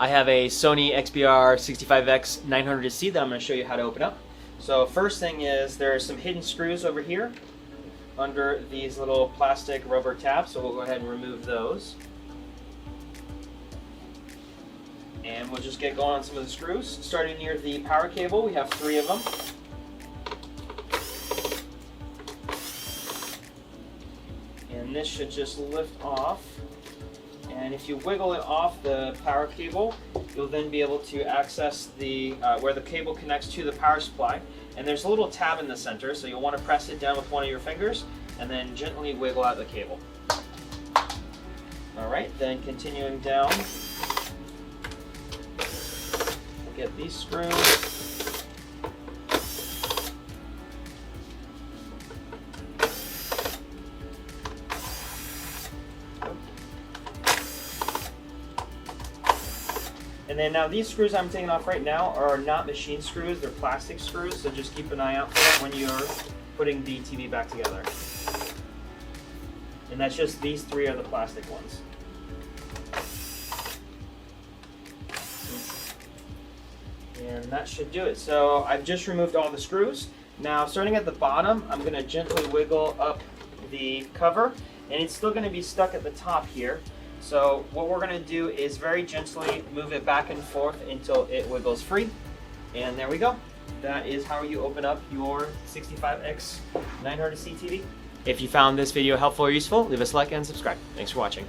I have a Sony XBR-65X900C that I'm going to show you how to open up. So first thing is there are some hidden screws over here under these little plastic rubber tabs, so we'll go ahead and remove those. And we'll just get going on some of the screws. Starting near the power cable, we have 3 of them. And this should just lift off. And if you wiggle it off the power cable, you'll then be able to access the where the cable connects to the power supply. And there's a little tab in the center, so you'll want to press it down with one of your fingers and then gently wiggle out the cable. Alright, then continuing down, we'll get these screws. And then now these screws I'm taking off right now are not machine screws, they're plastic screws, so just keep an eye out for them when you're putting the TV back together. And that's just these 3 are the plastic ones. And that should do it. So I've just removed all the screws. Now starting at the bottom, I'm going to gently wiggle up the cover, and it's still going to be stuck at the top here. So what we're going to do is very gently move it back and forth until it wiggles free. And there we go. That is how you open up your 65X900C TV. If you found this video helpful or useful, leave us a like and subscribe. Thanks for watching.